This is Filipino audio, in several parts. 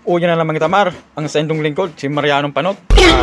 Uya na naman kita Mar, ang sendong lingkod, si Marianong Panot.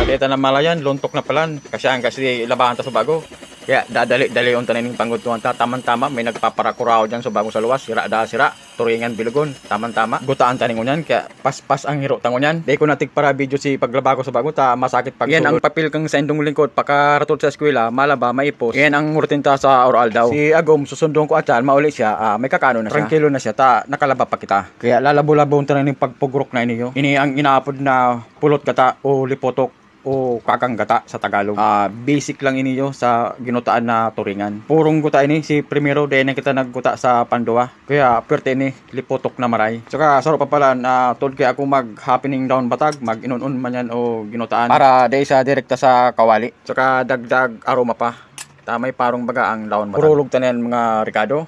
Deta na malayan, luntok na palan, kasi labahan ta sa bago. Kaya dadali-dali yung tanin ng panggutuan ta, tamang-tama, may nagpaparakuraw dyan sa bago sa luwas, sira, turingan bilugon, tamang-tama. Gutaan tanin ko nyan, kaya pas-pas ang hiro tango nyan. Di ko natik para video si paglaba ko sa bago, ta masakit pag yan ang papel kang sendong lingkod, pagkaratot sa eskwela, malaba, maipos. Yan ang rutin ta sa oral daw. Si Agom, susundong ko atyan, mauli siya, may kakano na siya. Tranquilo na siya, ta nakalaba pa kita. Kaya lalabo-labo tanin ng pagpugrok na niyo. Ini ang inaapod na pulot kata o lipotok o kakang gata sa Tagalog. Basic lang ini sa ginutaan na turingan. Purong guta ini si primero din kita nagguta sa Pandua. Kaya pwerte ini lipotok na maray. Saka saro pa pala na tod kaya ako mag happening down batag, mag inunon man yan o ginutaan para day sa direkta sa kawali. Saka dagdag aroma pa. Tamay parong baga ang daon batag. Purulog tanan mga Ricardo.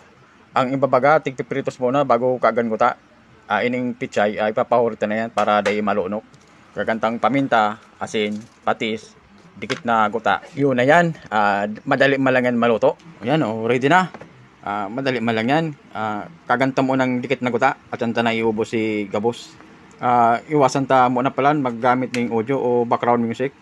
Ang ibabaga tigtipritos muna bago kagan guta. Ining pichay ipapahurita na yan para day malunok. Kagantang paminta, asin, patis, dikit na guta. Yun na yan. Madali malangan maluto. Ayan, ready na. Madali malangan. Kagantam mo ng dikit na guta at yan na iubos si Gabos. Iwasan ta muna palan maggamit ng audio o background music.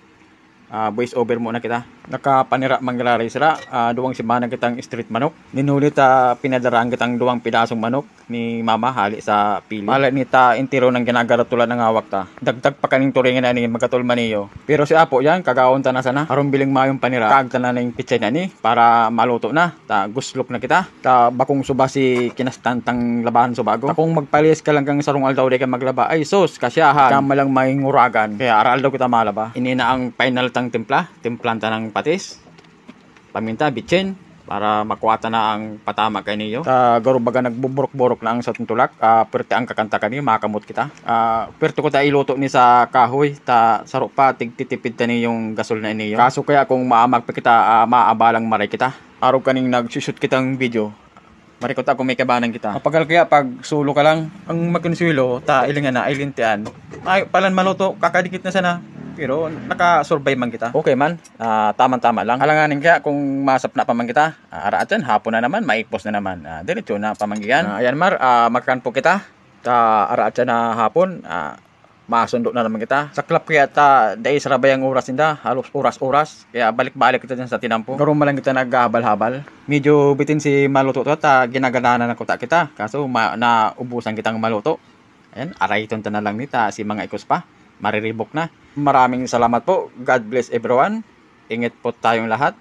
Voice over muna kita. Nakapanira manglalari sila. Duwang simana kitang street manok. Ninulit pinadaraan kitang duwang pidasong manok ni mama hali sa pili. Mala nita intiro ng ginagaratula ng hawak ta. Dagdag pa kaning turingan na ni magkatulman niyo. Pero si Apo yan kagaon ta na sana. Aron biling mayong panira. Kaagta na na yung pichay na ni para maluto na. Ta guslok na kita. Ta bakong suba si kinastantang labahan so bago. Ta kung magpalis ka lang kang sarong aldaw de ka maglaba. Ay sus kasyahan. Kamalang may nguragan. Kaya aral daw kita malaba. Ini na ang final timplanta ng patis, paminta, bitsin para makuwata na ang patama kay niyo. Garo baga nagbuburok-burok na ang sa tuntulak, pwerte ang kakanta kaniyo, makamot kita. Pwerte ko ta iluto ni sa kahoy, ta saro pa tigtitipid ta ni yung gasol na niyo. Kaso kaya kung maamag pa kita, maabalang maray kita. Araw kaning nagsushoot kitang video. Marikot ako may kabanan kita. Mapagal kaya pag sulo ka lang, ang magkonsuelo, ta ilingan na, ilintian. Ay, palan maluto, kakadikit na sana. Pero naka-survive man kita. Okay man, tama-tama lang. Alanganin kaya kung masap na pa man kita. Araan hapon na naman, maikpos na naman. Diretso na pamanggihan. Ayan Mar, magkan po kita. Araan na hapon, masundo na naman kita. Sa club kaya dahil sarabay ang oras nila, halos oras-oras. Kaya balik-balik kita dyan sa tinampo. Karoon man lang kita nag-habal-habal. Medyo bitin si maluto to at ginagananan na kuta kita. Kaso naubusan kitang maluto. Ayan, aray iton na lang nita si mga ikos pa. Mariribok na. Maraming salamat po. God bless everyone. Ingat po tayong lahat.